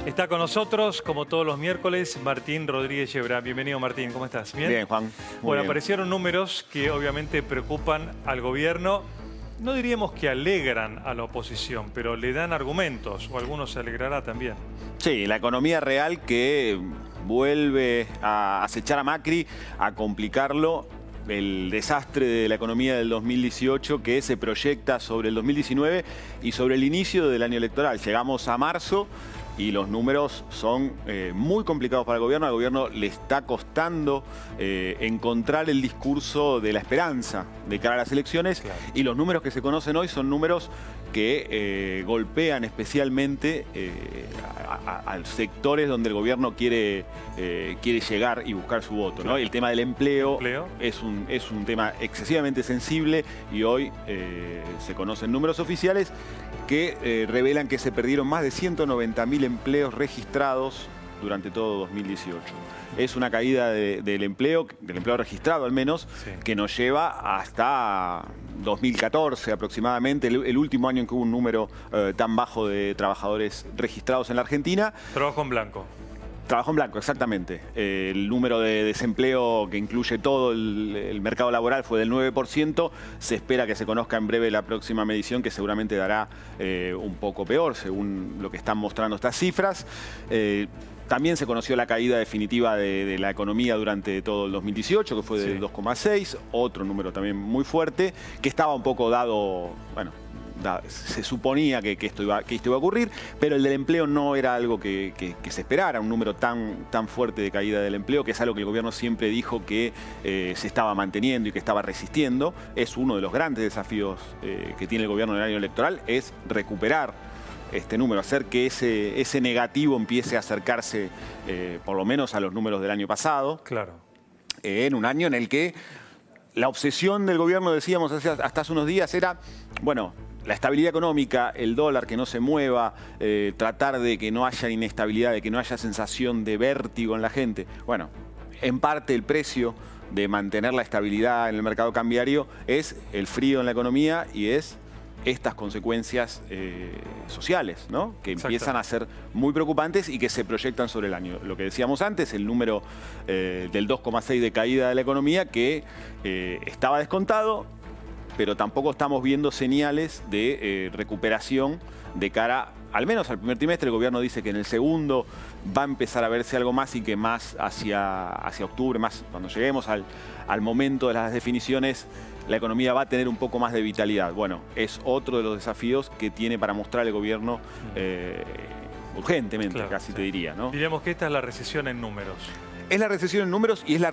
Está con nosotros, como todos los miércoles, Martín Rodríguez Yebra. Bienvenido, Martín. ¿Cómo estás? ¿Bien? Bien, Juan. Muy bueno, bien. aparecieron números que obviamente preocupan al gobierno. No diríamos que alegran a la oposición, pero le dan argumentos, o algunos se alegrará también. Sí, la economía real que vuelve a acechar a Macri, a complicarlo. El desastre de la economía del 2018 que se proyecta sobre el 2019 y sobre el inicio del año electoral. Llegamos a marzo y los números son muy complicados para el gobierno. Al gobierno le está costando encontrar el discurso de la esperanza de cara a las elecciones. Claro. Y los números que se conocen hoy son números que golpean especialmente a sectores donde el gobierno quiere llegar y buscar su voto, ¿no? El tema del empleo es un tema excesivamente sensible y hoy se conocen números oficiales que revelan que se perdieron más de 190.000 empleos registrados durante todo 2018. Es una caída del empleo registrado al menos, sí, que nos lleva hasta 2014 aproximadamente, el último año en que hubo un número tan bajo de trabajadores registrados en la Argentina. Trabajo en blanco. Trabajo en blanco, exactamente. El número de desempleo que incluye todo el mercado laboral fue del 9%. Se espera que se conozca en breve la próxima medición, que seguramente dará un poco peor, según lo que están mostrando estas cifras. También se conoció la caída definitiva de la economía durante todo el 2018, que fue del 2,6, otro número también muy fuerte, que estaba un poco dado, bueno, se suponía que esto iba a ocurrir, pero el del empleo no era algo que se esperara, un número tan fuerte de caída del empleo, que es algo que el gobierno siempre dijo que se estaba manteniendo y que estaba resistiendo. Es uno de los grandes desafíos que tiene el gobierno en el año electoral, es recuperar este número, hacer que ese negativo empiece a acercarse por lo menos a los números del año pasado. Claro. En un año en el que la obsesión del gobierno, decíamos hasta hace unos días, era, bueno, la estabilidad económica, el dólar que no se mueva, tratar de que no haya inestabilidad, de que no haya sensación de vértigo en la gente. Bueno, en parte el precio de mantener la estabilidad en el mercado cambiario es el frío en la economía y es estas consecuencias sociales, ¿no? Que empiezan a ser muy preocupantes y que se proyectan sobre el año. Lo que decíamos antes, el número del 2,6 de caída de la economía que estaba descontado, pero tampoco estamos viendo señales de recuperación de cara, al menos al primer trimestre. El gobierno dice que en el segundo va a empezar a verse algo más y que más hacia octubre, más cuando lleguemos al momento de las definiciones, la economía va a tener un poco más de vitalidad. Bueno, es otro de los desafíos que tiene para mostrar el gobierno urgentemente, claro, casi te diría, ¿no? Diríamos que esta es la recesión en números. Es la recesión en números y es la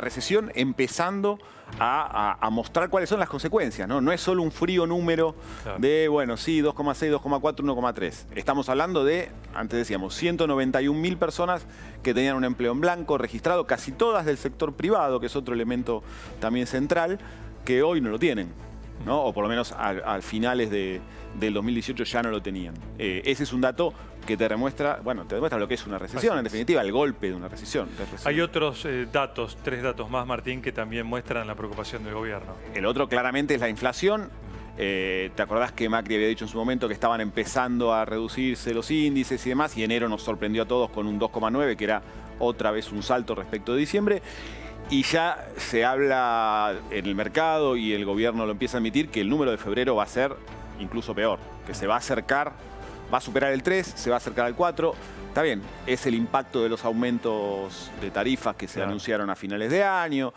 recesión empezando a mostrar cuáles son las consecuencias, ¿no? No es solo un frío número de, bueno, sí, 2,6, 2,4, 1,3. Estamos hablando de, antes decíamos, 191.000 personas que tenían un empleo en blanco registrado, casi todas del sector privado, que es otro elemento también central, que hoy no lo tienen, ¿no? O por lo menos a finales del 2018 ya no lo tenían. Ese es un dato que te demuestra, bueno, te demuestra lo que es una recesión, en definitiva, el golpe de una recesión. Hay otros datos, 3 datos más, Martín, que también muestran la preocupación del gobierno. El otro claramente es la inflación. ¿Te acordás que Macri había dicho en su momento que estaban empezando a reducirse los índices y demás? Y enero nos sorprendió a todos con un 2,9, que era otra vez un salto respecto de diciembre. Y ya se habla en el mercado y el gobierno lo empieza a admitir que el número de febrero va a ser incluso peor, que se va a acercar, va a superar el 3, se va a acercar al 4. Está bien, es el impacto de los aumentos de tarifas que se anunciaron a finales de año,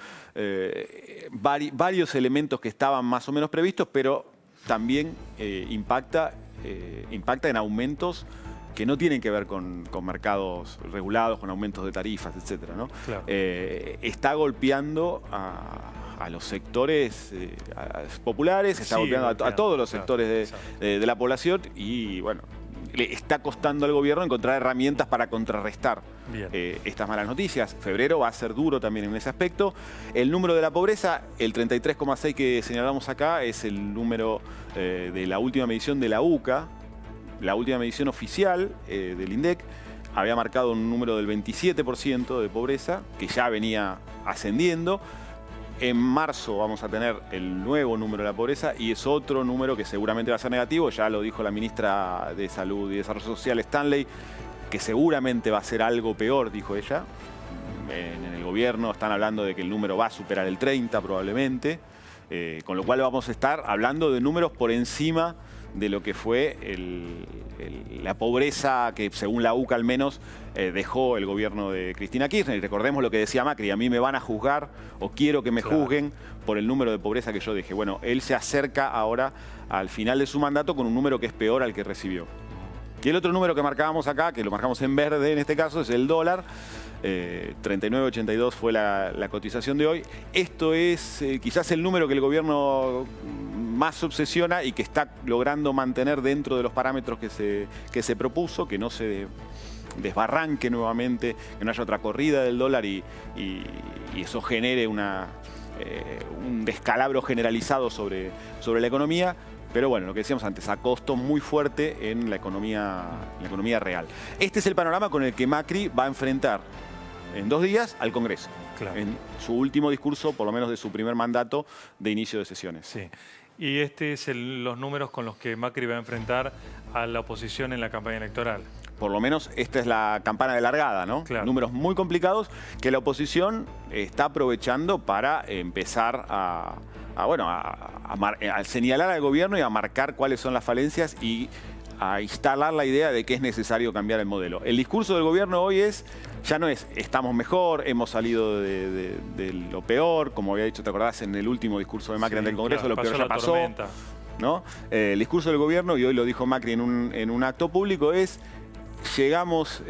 varios elementos que estaban más o menos previstos, pero también impacta en aumentos que no tienen que ver con mercados regulados, con aumentos de tarifas, etcétera, ¿no? Claro. Está golpeando a los sectores populares, está golpeando a todos los sectores de la población y, bueno, le está costando al gobierno encontrar herramientas para contrarrestar estas malas noticias. Febrero va a ser duro también en ese aspecto. El número de la pobreza, el 33,6 que señalamos acá, es el número de la última medición de la UCA. La última medición oficial del INDEC había marcado un número del 27% de pobreza, que ya venía ascendiendo. En marzo vamos a tener el nuevo número de la pobreza y es otro número que seguramente va a ser negativo. Ya lo dijo la ministra de Salud y Desarrollo Social, Stanley. que seguramente va a ser algo peor, dijo ella. En el gobierno están hablando de que el número va a superar el 30 probablemente, con lo cual vamos a estar hablando de números por encima de lo que fue la pobreza que, según la UCA al menos, dejó el gobierno de Cristina Kirchner. Y recordemos lo que decía Macri: a mí me van a juzgar o quiero que me juzguen por el número de pobreza que yo dejé. Bueno, él se acerca ahora al final de su mandato con un número que es peor al que recibió. Y el otro número que marcábamos acá, que lo marcamos en verde en este caso, es el dólar. 39.82 fue la cotización de hoy. Esto es quizás el número que el gobierno más obsesiona y que está logrando mantener dentro de los parámetros que se propuso, que no se desbarranque nuevamente, que no haya otra corrida del dólar y eso genere un descalabro generalizado sobre la economía. Pero bueno, lo que decíamos antes, a costo muy fuerte en la economía real. Este es el panorama con el que Macri va a enfrentar en 2 días al Congreso. Claro. En su último discurso, por lo menos de su primer mandato de inicio de sesiones. Sí. Y este es los números con los que Macri va a enfrentar a la oposición en la campaña electoral. Por lo menos esta es la campana de largada, ¿no? Claro. Números muy complicados que la oposición está aprovechando para empezar a señalar al gobierno y a marcar cuáles son las falencias y a instalar la idea de que es necesario cambiar el modelo. El discurso del gobierno hoy ya no es estamos mejor, hemos salido de lo peor, como había dicho, ¿te acordás? En el último discurso de Macri ante el Congreso, claro, lo peor ya pasó. Tormenta. ¿No? El discurso del gobierno, y hoy lo dijo Macri en un acto público, es: llegamos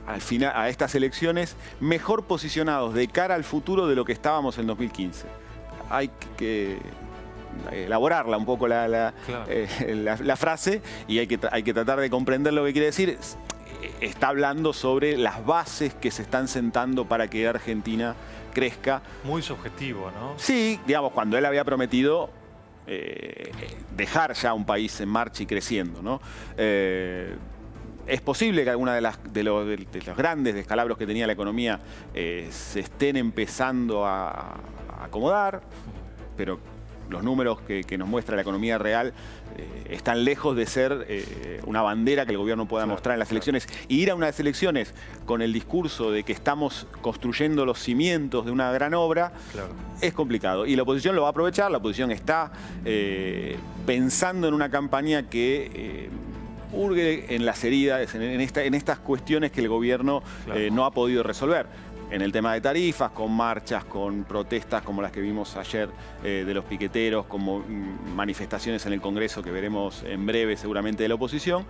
al final a estas elecciones mejor posicionados de cara al futuro de lo que estábamos en 2015. Hay que elaborarla un poco la frase y hay que tratar de comprender lo que quiere decir. Está hablando sobre las bases que se están sentando para que Argentina crezca. Muy subjetivo, ¿no? Sí, digamos, cuando él había prometido dejar ya un país en marcha y creciendo, ¿no? Es posible que alguna de los grandes descalabros que tenía la economía se estén empezando a acomodar, pero los números que nos muestra la economía real están lejos de ser una bandera que el gobierno pueda mostrar en las elecciones. Y ir a unas elecciones con el discurso de que estamos construyendo los cimientos de una gran obra es complicado. Y la oposición lo va a aprovechar. La oposición está pensando en una campaña que hurgue en las heridas, en estas cuestiones que el gobierno no ha podido resolver. En el tema de tarifas, con marchas, con protestas como las que vimos ayer de los piqueteros, como manifestaciones en el Congreso que veremos en breve seguramente de la oposición.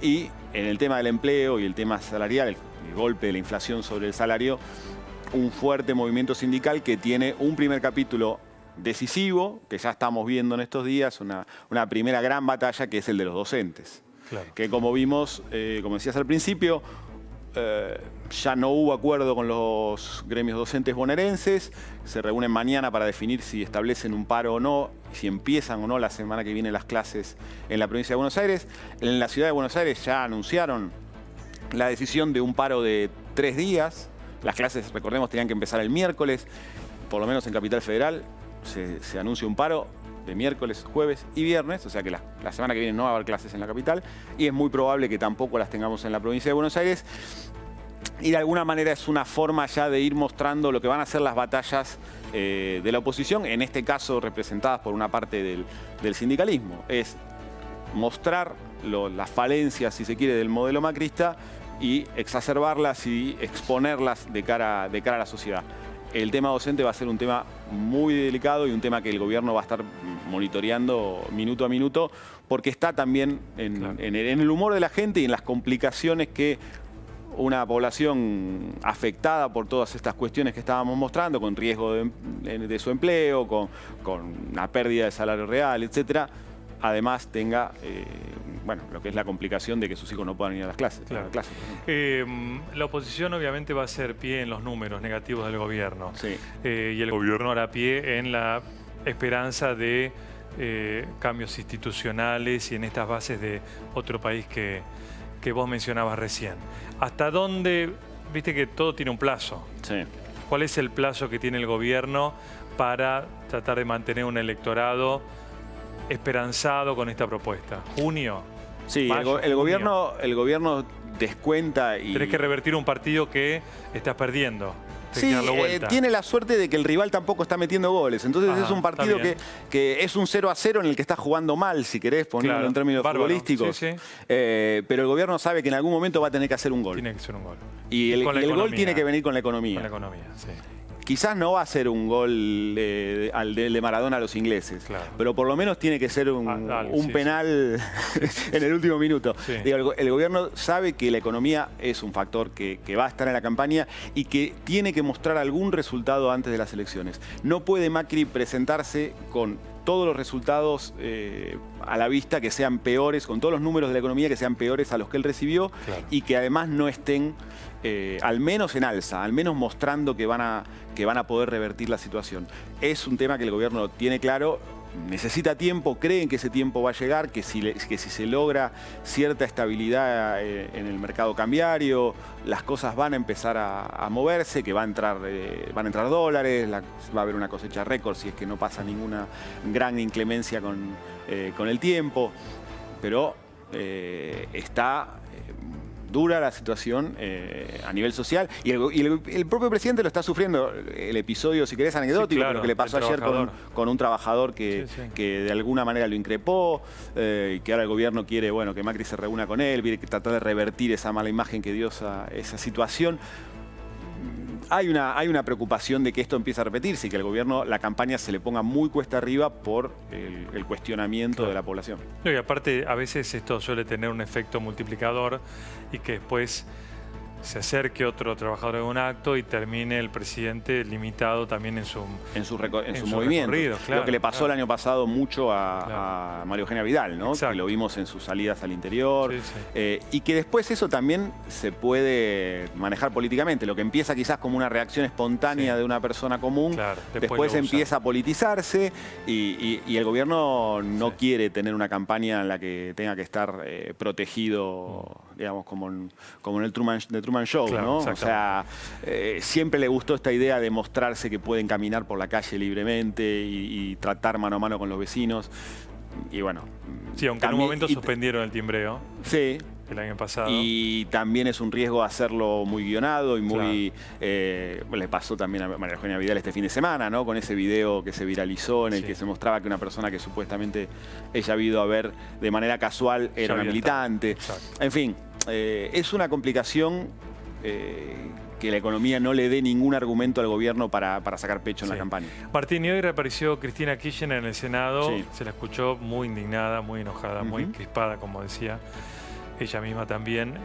Y en el tema del empleo y el tema salarial, el golpe de la inflación sobre el salario, un fuerte movimiento sindical que tiene un primer capítulo decisivo, que ya estamos viendo en estos días, una primera gran batalla, que es el de los docentes. Claro. Que como vimos, como decías al principio, ya no hubo acuerdo con los gremios docentes bonaerenses. Se reúnen mañana para definir si establecen un paro o no, si empiezan o no la semana que viene las clases en la provincia de Buenos Aires. En la ciudad de Buenos Aires ya anunciaron la decisión de un paro de 3 días. Las clases, recordemos, tenían que empezar el miércoles. Por lo menos en Capital Federal se anuncia un paro de miércoles, jueves y viernes, o sea que la semana que viene no va a haber clases en la capital y es muy probable que tampoco las tengamos en la provincia de Buenos Aires. Y de alguna manera es una forma ya de ir mostrando lo que van a ser las batallas de la oposición, en este caso representadas por una parte del sindicalismo. Es mostrar las falencias, si se quiere, del modelo macrista y exacerbarlas y exponerlas de cara a la sociedad. El tema docente va a ser un tema muy delicado y un tema que el gobierno va a estar monitoreando minuto a minuto, porque está también en el humor de la gente y en las complicaciones que una población afectada por todas estas cuestiones que estábamos mostrando, con riesgo de su empleo, con una pérdida de salario real, etcétera, además tenga lo que es la complicación de que sus hijos no puedan ir a las clases. Claro. La oposición obviamente va a hacer pie en los números negativos del gobierno. Sí. Y el gobierno hará pie en la esperanza de cambios institucionales y en estas bases de otro país que vos mencionabas recién. ¿Hasta dónde? Viste que todo tiene un plazo. Sí. ¿Cuál es el plazo que tiene el gobierno para tratar de mantener un electorado esperanzado con esta propuesta? ¿Junio? Sí, mayo, el gobierno descuenta y... Tenés que revertir un partido que estás perdiendo. Sí, tiene la suerte de que el rival tampoco está metiendo goles. Entonces es un partido que es un 0-0 en el que está jugando mal, si querés ponerlo en términos futbolísticos. Sí, sí. Pero el gobierno sabe que en algún momento va a tener que hacer un gol. Tiene que ser un gol. Y el gol tiene que venir con la economía. Con la economía, sí. Quizás no va a ser un gol al de Maradona a los ingleses, pero por lo menos tiene que ser un penal en el último minuto. Sí. Digo, el gobierno sabe que la economía es un factor que va a estar en la campaña y que tiene que mostrar algún resultado antes de las elecciones. No puede Macri presentarse con todos los resultados a la vista que sean peores, con todos los números de la economía que sean peores a los que él recibió y que además no estén al menos en alza, al menos mostrando que van a poder revertir la situación. Es un tema que el gobierno tiene claro, necesita tiempo, creen que ese tiempo va a llegar, que si se logra cierta estabilidad en el mercado cambiario, las cosas van a empezar a moverse, que van a entrar dólares, va a haber una cosecha récord si es que no pasa ninguna gran inclemencia con el tiempo, pero está dura la situación a nivel social y el propio presidente lo está sufriendo. El episodio, si querés, anecdótico, lo que le pasó ayer con un trabajador que de alguna manera lo increpó, y que ahora el gobierno quiere que Macri se reúna con él, quiere tratar de revertir esa mala imagen que dio esa situación. Hay una preocupación de que esto empiece a repetirse y que el gobierno, la campaña se le ponga muy cuesta arriba por el cuestionamiento de la población. Y aparte, a veces esto suele tener un efecto multiplicador y que después se acerque otro trabajador en un acto y termine el presidente limitado también en su movimiento. Lo que le pasó el año pasado mucho a María Eugenia Vidal, ¿no? Que lo vimos en sus salidas al interior. Y que después eso también se puede manejar políticamente. Lo que empieza quizás como una reacción espontánea de una persona común, después empieza a politizarse y el gobierno no quiere tener una campaña en la que tenga que estar protegido, digamos, como en el Truman Show, ¿no? O sea, siempre le gustó esta idea de mostrarse que pueden caminar por la calle libremente y tratar mano a mano con los vecinos. Y bueno... Sí, aunque en un momento suspendieron el timbreo. Sí. El año pasado. Y también es un riesgo hacerlo muy guionado y muy... le pasó también a María Eugenia Vidal este fin de semana, ¿no? Con ese video que se viralizó en el que se mostraba que una persona que supuestamente ella ha ido a ver de manera casual era una militante. En fin, es una complicación que la economía no le dé ningún argumento al gobierno para sacar pecho en la campaña. Martín, y hoy reapareció Cristina Kirchner en el Senado. Se la escuchó muy indignada, muy enojada, muy crispada, como decía ella misma también.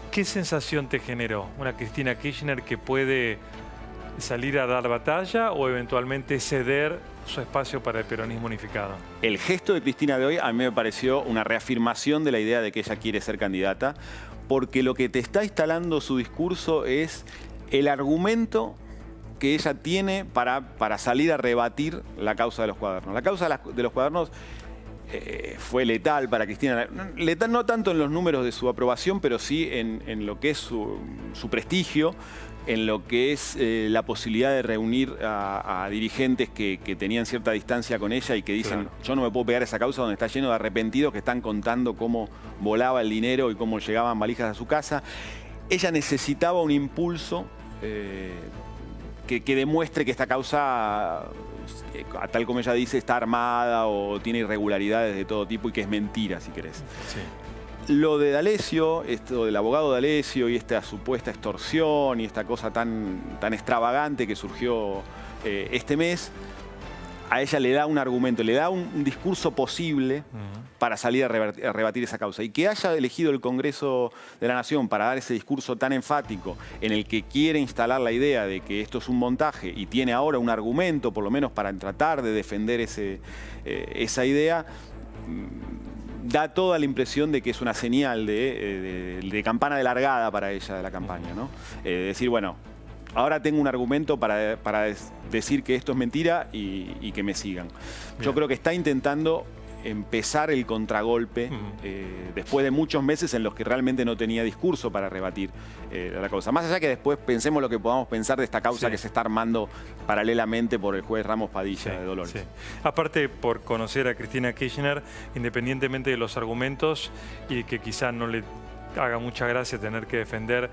¿Qué sensación te generó una Cristina Kirchner que puede salir a dar batalla o eventualmente ceder su espacio para el peronismo unificado? El gesto de Cristina de hoy a mí me pareció una reafirmación de la idea de que ella quiere ser candidata, porque lo que te está instalando su discurso es el argumento que ella tiene para salir a rebatir la causa de los cuadernos. La causa de los cuadernos fue letal para Cristina. Letal no tanto en los números de su aprobación, pero sí en lo que es su prestigio, en lo que es la posibilidad de reunir a dirigentes que tenían cierta distancia con ella y que dicen, yo no me puedo pegar a esa causa donde está lleno de arrepentidos que están contando cómo volaba el dinero y cómo llegaban valijas a su casa. Ella necesitaba un impulso que demuestre que esta causa, tal como ella dice, está armada o tiene irregularidades de todo tipo y que es mentira, si querés. Lo de D'Alessio, esto del abogado D'Alessio y esta supuesta extorsión y esta cosa tan extravagante que surgió este mes, a ella le da un argumento, le da un discurso posible para salir a rebatir esa causa. Y que haya elegido el Congreso de la Nación para dar ese discurso tan enfático en el que quiere instalar la idea de que esto es un montaje y tiene ahora un argumento, por lo menos para tratar de defender esa idea, da toda la impresión de que es una señal de campana de largada para ella de la campaña, ¿no? Decir, bueno, ahora tengo un argumento para decir que esto es mentira y que me sigan. Yo creo que está intentando empezar el contragolpe después de muchos meses en los que realmente no tenía discurso para rebatir la causa. Más allá que después pensemos lo que podamos pensar de esta causa que se está armando paralelamente por el juez Ramos Padilla de Dolores. Aparte, por conocer a Cristina Kirchner, independientemente de los argumentos y que quizá no le haga mucha gracia tener que defender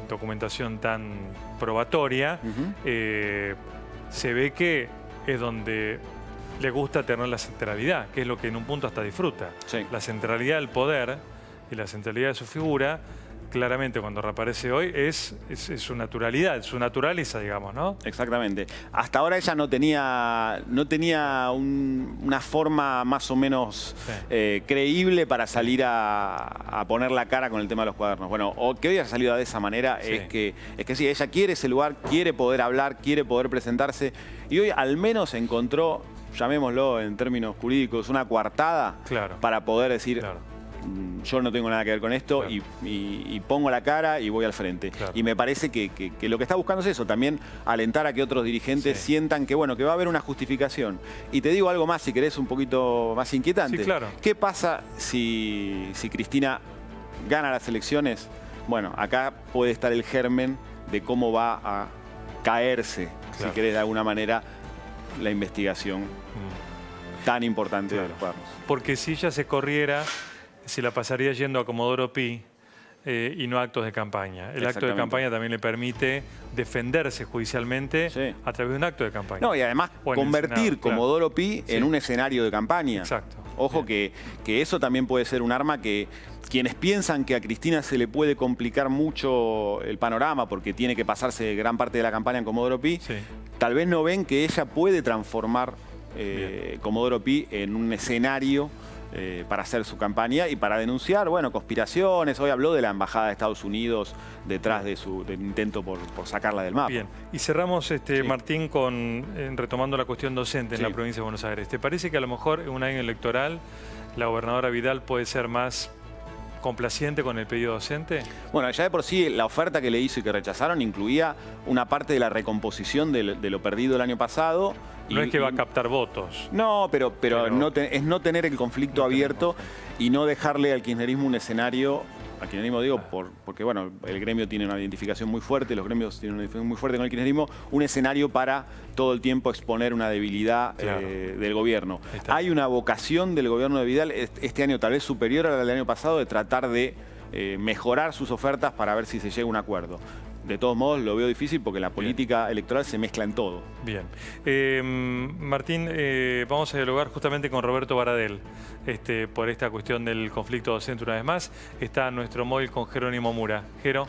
documentación tan probatoria, se ve que es donde le gusta tener la centralidad, que es lo que en un punto hasta disfruta. La centralidad del poder y la centralidad de su figura, claramente cuando reaparece hoy, es su naturalidad, su naturaleza, digamos, ¿no? Exactamente. Hasta ahora ella no tenía una forma más o menos creíble para salir a poner la cara con el tema de los cuadernos. Bueno, o que hoy haya salido de esa manera es que sí, ella quiere ese lugar, quiere poder hablar, quiere poder presentarse, y hoy al menos encontró, llamémoslo en términos jurídicos, una coartada para poder decir... Yo no tengo nada que ver con esto y pongo la cara y voy al frente. Y me parece que lo que está buscando es eso, también alentar a que otros dirigentes sientan que, bueno, que va a haber una justificación. Y te digo algo más, si querés, un poquito más inquietante. ¿Qué pasa si Cristina gana las elecciones? Bueno, acá puede estar el germen de cómo va a caerse, si querés, de alguna manera, la investigación tan importante de los cuadernos. Porque si ella se corriera, se la pasaría yendo a Comodoro Pi y no a actos de campaña. El acto de campaña también le permite defenderse judicialmente a través de un acto de campaña. No, y además convertir Comodoro Pi en un escenario de campaña. Ojo que eso también puede ser un arma que quienes piensan que a Cristina se le puede complicar mucho el panorama porque tiene que pasarse gran parte de la campaña en Comodoro Pi, tal vez no ven que ella puede transformar Comodoro Pi en un escenario para hacer su campaña y para denunciar, bueno, conspiraciones. Hoy habló de la Embajada de Estados Unidos detrás del intento por sacarla del mapa. Bien, y cerramos, Martín, con retomando la cuestión docente en la provincia de Buenos Aires. ¿Te parece que a lo mejor en un año electoral la gobernadora Vidal puede ser más complaciente con el pedido docente? Bueno, ya de por sí la oferta que le hizo y que rechazaron incluía una parte de la recomposición de lo perdido el año pasado. No es que va a captar votos. No, pero es no tener el conflicto abierto y no dejarle al kirchnerismo un escenario, al kirchnerismo digo porque bueno, el gremio tiene una identificación muy fuerte, los gremios tienen una identificación muy fuerte con el kirchnerismo, un escenario para todo el tiempo exponer una debilidad del gobierno. Hay una vocación del gobierno de Vidal este año tal vez superior a la del año pasado de tratar de mejorar sus ofertas para ver si se llega a un acuerdo. De todos modos, lo veo difícil porque la política electoral se mezcla en todo. Bien. Martín, vamos a dialogar justamente con Roberto Baradel por esta cuestión del conflicto docente una vez más. Está nuestro móvil con Jerónimo Mura. Jero.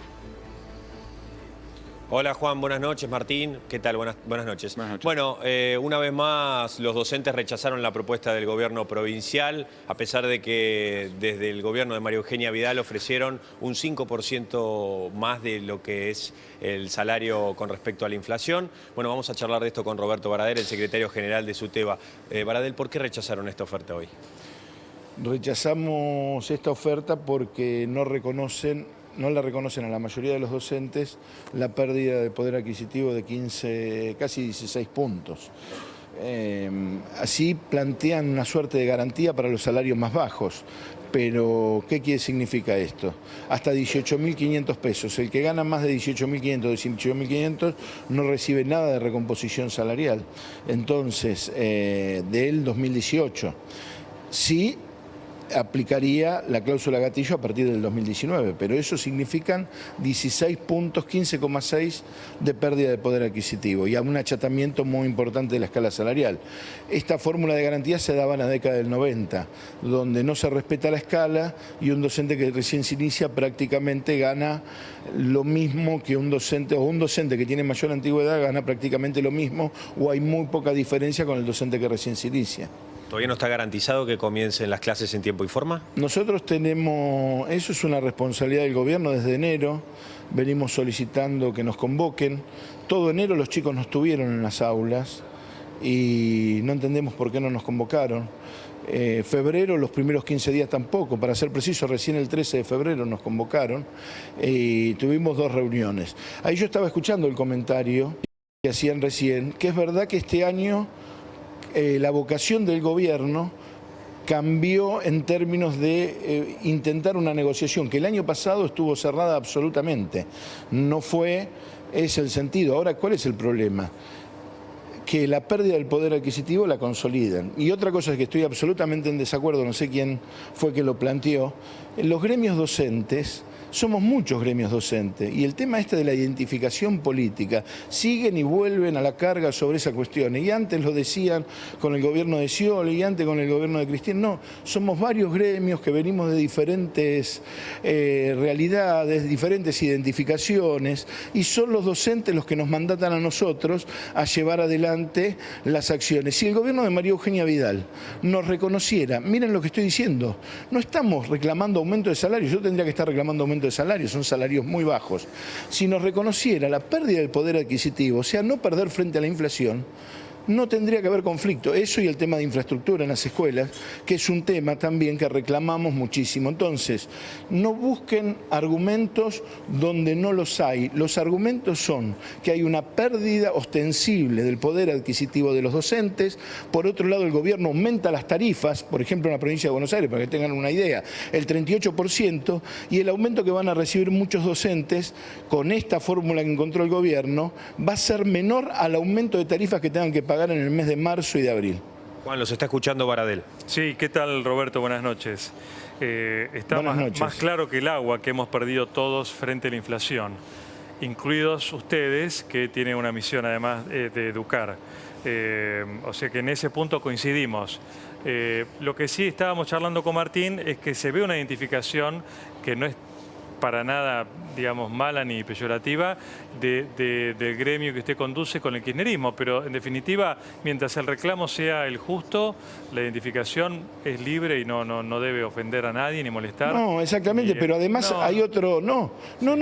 Hola Juan, buenas noches. Martín, ¿qué tal? Buenas noches. Buenas noches. Bueno, una vez más los docentes rechazaron la propuesta del gobierno provincial, a pesar de que desde el gobierno de María Eugenia Vidal ofrecieron un 5% más de lo que es el salario con respecto a la inflación. Bueno, vamos a charlar de esto con Roberto Baradel, el secretario general de SUTEBA. Baradel, ¿por qué rechazaron esta oferta hoy? Rechazamos esta oferta porque no la reconocen a la mayoría de los docentes la pérdida de poder adquisitivo de 15, casi 16 puntos. Así plantean una suerte de garantía para los salarios más bajos. Pero, ¿qué significa esto? Hasta 18.500 pesos. El que gana más de 18.500 o 18.500 no recibe nada de recomposición salarial. Entonces, del 2018. Sí aplicaría la cláusula gatillo a partir del 2019, pero eso significan 16 puntos, 15,6 de pérdida de poder adquisitivo y a un achatamiento muy importante de la escala salarial. Esta fórmula de garantía se daba en la década del 90, donde no se respeta la escala y un docente que recién se inicia prácticamente gana lo mismo que un docente, o un docente que tiene mayor antigüedad gana prácticamente lo mismo, o hay muy poca diferencia con el docente que recién se inicia. ¿Todavía no está garantizado que comiencen las clases en tiempo y forma? Nosotros tenemos, eso es una responsabilidad del gobierno desde enero, venimos solicitando que nos convoquen. Todo enero los chicos no estuvieron en las aulas y no entendemos por qué no nos convocaron. Febrero, los primeros 15 días tampoco, para ser preciso, recién el 13 de febrero nos convocaron y tuvimos 2 reuniones. Ahí yo estaba escuchando el comentario que hacían recién, que es verdad que este año la vocación del gobierno cambió en términos de intentar una negociación que el año pasado estuvo cerrada absolutamente. No fue ese el sentido. Ahora, ¿cuál es el problema? Que la pérdida del poder adquisitivo la consolidan. Y otra cosa es que estoy absolutamente en desacuerdo, no sé quién fue que lo planteó, los gremios docentes. Somos muchos gremios docentes y el tema este de la identificación política siguen y vuelven a la carga sobre esa cuestión. Y antes lo decían con el gobierno de Scioli y antes con el gobierno de Cristina. No, somos varios gremios que venimos de diferentes realidades, diferentes identificaciones y son los docentes los que nos mandatan a nosotros a llevar adelante las acciones. Si el gobierno de María Eugenia Vidal nos reconociera, miren lo que estoy diciendo, no estamos reclamando aumento de salario, yo tendría que estar reclamando aumento de salario, son salarios muy bajos. Si nos reconociera la pérdida del poder adquisitivo, o sea, no perder frente a la inflación, no tendría que haber conflicto. Eso y el tema de infraestructura en las escuelas, que es un tema también que reclamamos muchísimo. Entonces, no busquen argumentos donde no los hay. Los argumentos son que hay una pérdida ostensible del poder adquisitivo de los docentes. Por otro lado, el gobierno aumenta las tarifas, por ejemplo, en la provincia de Buenos Aires, para que tengan una idea, el 38%, y el aumento que van a recibir muchos docentes con esta fórmula que encontró el gobierno va a ser menor al aumento de tarifas que tengan que pagar en el mes de marzo y de abril. Juan, los está escuchando Baradel. Sí, ¿qué tal, Roberto? Buenas noches. Está más claro que el agua que hemos perdido todos frente a la inflación, incluidos ustedes, que tienen una misión además de educar. O sea que en ese punto coincidimos. Lo que sí estábamos charlando con Martín es que se ve una identificación que no es para nada, digamos, mala ni peyorativa del gremio que usted conduce con el kirchnerismo, pero en definitiva, mientras el reclamo sea el justo, la identificación es libre y no debe ofender a nadie ni molestar. No, exactamente, pero además hay otro...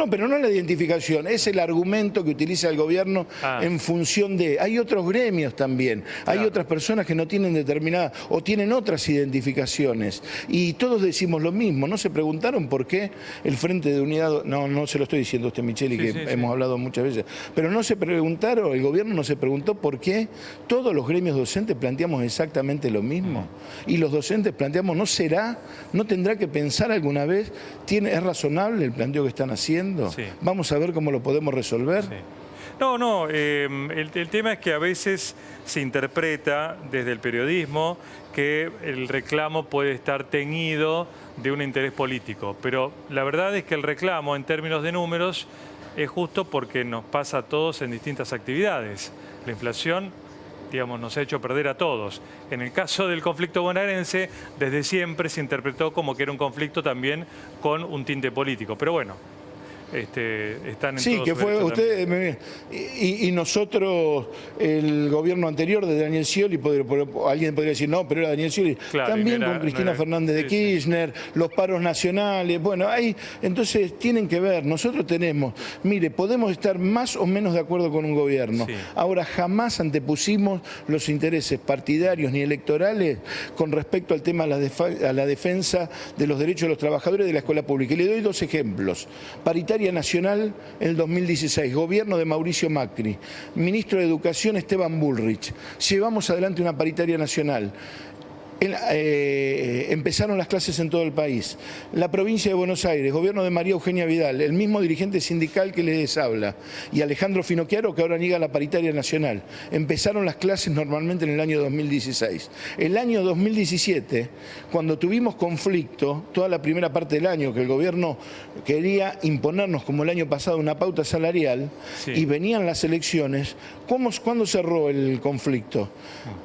pero no la identificación, es el argumento que utiliza el gobierno en función de... Hay otros gremios también, hay otras personas que no tienen determinadas o tienen otras identificaciones y todos decimos lo mismo. ¿No se preguntaron por qué el Frente de Unidad... No se lo estoy diciendo a usted, Micheli, que hemos hablado muchas veces, pero no se preguntaron, el gobierno no se preguntó por qué todos los gremios docentes planteamos exactamente lo mismo. Y los docentes planteamos, ¿no tendrá que pensar alguna vez, es razonable el planteo que están haciendo? Sí. Vamos a ver cómo lo podemos resolver. Sí. El tema es que a veces se interpreta desde el periodismo que el reclamo puede estar teñido de un interés político, pero la verdad es que el reclamo en términos de números es justo porque nos pasa a todos en distintas actividades. La inflación, digamos, nos ha hecho perder a todos. En el caso del conflicto bonaerense, desde siempre se interpretó como que era un conflicto también con un tinte político, pero bueno. Están en sí, que fue usted y nosotros, el gobierno anterior de Daniel Scioli, alguien podría decir, no, pero era Daniel Scioli, claro, también con Cristina Fernández de Kirchner, los paros nacionales, bueno, entonces tienen que ver, nosotros tenemos, mire, podemos estar más o menos de acuerdo con un gobierno, ahora jamás antepusimos los intereses partidarios ni electorales con respecto al tema a la defensa de los derechos de los trabajadores de la escuela pública. Y le doy dos ejemplos. Paritaria nacional en el 2016, gobierno de Mauricio Macri, ministro de Educación Esteban Bullrich. Llevamos adelante una paritaria nacional. Empezaron las clases en todo el país. La provincia de Buenos Aires, gobierno de María Eugenia Vidal, el mismo dirigente sindical que les habla, y Alejandro Finocchiaro, que ahora niega la paritaria nacional. Empezaron las clases normalmente en el año 2016. El año 2017, cuando tuvimos conflicto, toda la primera parte del año, que el gobierno quería imponernos, como el año pasado, una pauta salarial, y venían las elecciones, ¿cuándo cerró el conflicto?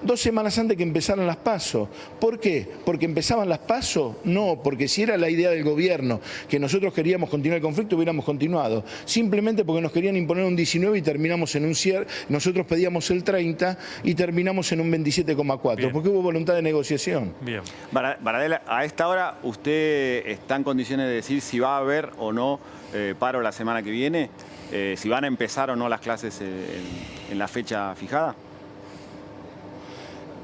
2 semanas antes que empezaran las PASO. ¿Por qué? ¿Porque empezaban las PASO? No, porque si era la idea del gobierno que nosotros queríamos continuar el conflicto, hubiéramos continuado. Simplemente porque nos querían imponer un 19 y terminamos en un cierre, nosotros pedíamos el 30 y terminamos en un 27,4, porque hubo voluntad de negociación. Bien. Baradel, a esta hora, ¿usted está en condiciones de decir si va a haber o no paro la semana que viene? ¿Si van a empezar o no las clases en la fecha fijada?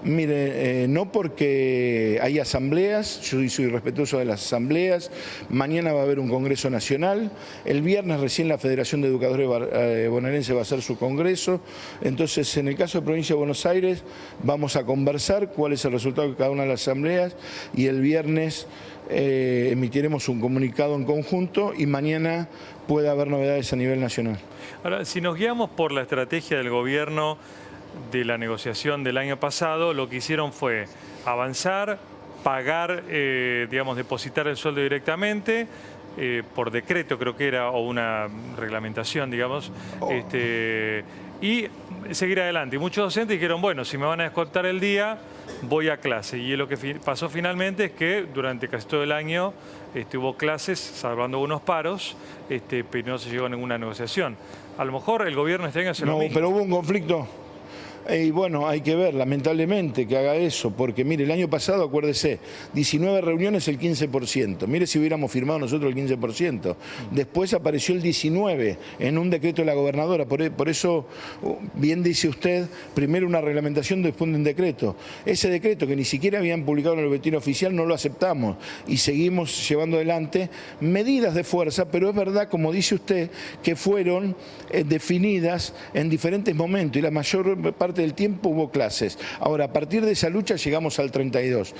Mire, no porque hay asambleas, yo soy respetuoso de las asambleas, mañana va a haber un congreso nacional, el viernes recién la Federación de Educadores Bonaerenses va a hacer su congreso, entonces en el caso de Provincia de Buenos Aires vamos a conversar cuál es el resultado de cada una de las asambleas y el viernes emitiremos un comunicado en conjunto y mañana puede haber novedades a nivel nacional. Ahora, si nos guiamos por la estrategia del gobierno de la negociación del año pasado, lo que hicieron fue avanzar, pagar, digamos, depositar el sueldo directamente, por decreto creo que era, o una reglamentación, digamos, y seguir adelante. Y muchos docentes dijeron, bueno, si me van a descontar el día, voy a clase. Y lo que pasó finalmente es que durante casi todo el año hubo clases, salvando unos paros, pero no se llegó a ninguna negociación. A lo mejor el gobierno este año hace lo mismo. Pero hubo un conflicto. Y bueno, hay que ver, lamentablemente, que haga eso, porque mire, el año pasado, acuérdese, 19 reuniones, el 15%. Mire si hubiéramos firmado nosotros el 15%. Después apareció el 19% en un decreto de la gobernadora. Por eso, bien dice usted, primero una reglamentación, después un decreto. Ese decreto que ni siquiera habían publicado en el boletín oficial no lo aceptamos y seguimos llevando adelante medidas de fuerza, pero es verdad, como dice usted, que fueron definidas en diferentes momentos y la mayor parte del tiempo hubo clases. Ahora, a partir de esa lucha llegamos al 32.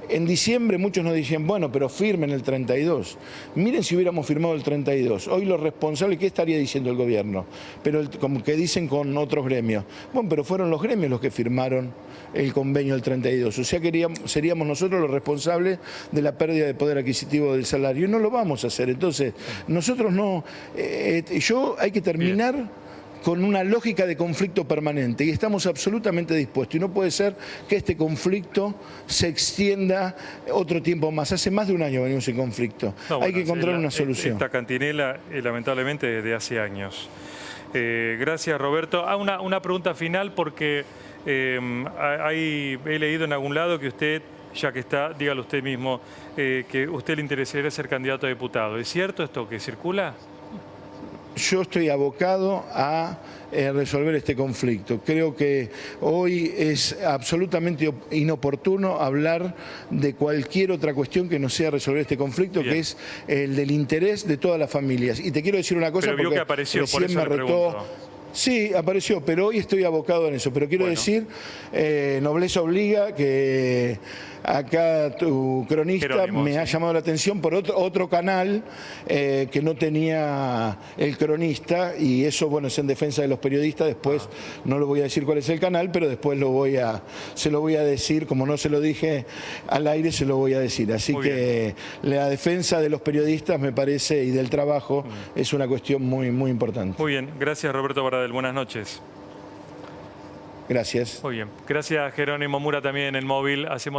En diciembre muchos nos decían, bueno, pero firmen el 32. Miren si hubiéramos firmado el 32. Hoy los responsables, ¿qué estaría diciendo el gobierno? Pero como que dicen con otros gremios. Bueno, pero fueron los gremios los que firmaron el convenio del 32. O sea, seríamos nosotros los responsables de la pérdida de poder adquisitivo del salario. Y no lo vamos a hacer. Entonces, nosotros no... hay que terminar... Bien. Con una lógica de conflicto permanente y estamos absolutamente dispuestos. Y no puede ser que este conflicto se extienda otro tiempo más. Hace más de un año venimos en conflicto. No, hay que encontrar una solución. Esta cantinela, lamentablemente, desde hace años. Gracias, Roberto. Una pregunta final porque he leído en algún lado que usted, ya que está, dígalo usted mismo, que a usted le interesaría ser candidato a diputado. ¿Es cierto esto que circula? Yo estoy abocado a resolver este conflicto. Creo que hoy es absolutamente inoportuno hablar de cualquier otra cuestión que no sea resolver este conflicto, bien, que es el del interés de todas las familias. Y te quiero decir una cosa, pero vio porque que apareció, recién por eso me retó. Sí, apareció, pero hoy estoy abocado en eso. Pero quiero decir, nobleza obliga, que acá tu cronista Jerónimo, me ha llamado la atención por otro canal que no tenía el cronista, y eso, bueno, es en defensa de los periodistas. Después no lo voy a decir cuál es el canal, pero después se lo voy a decir, como no se lo dije al aire, se lo voy a decir. Así que la defensa de los periodistas, me parece, y del trabajo, es una cuestión muy, muy importante. Muy bien, gracias, Roberto Baradel. Buenas noches. Gracias. Muy bien. Gracias, Jerónimo Mura, también en el móvil. Hacemos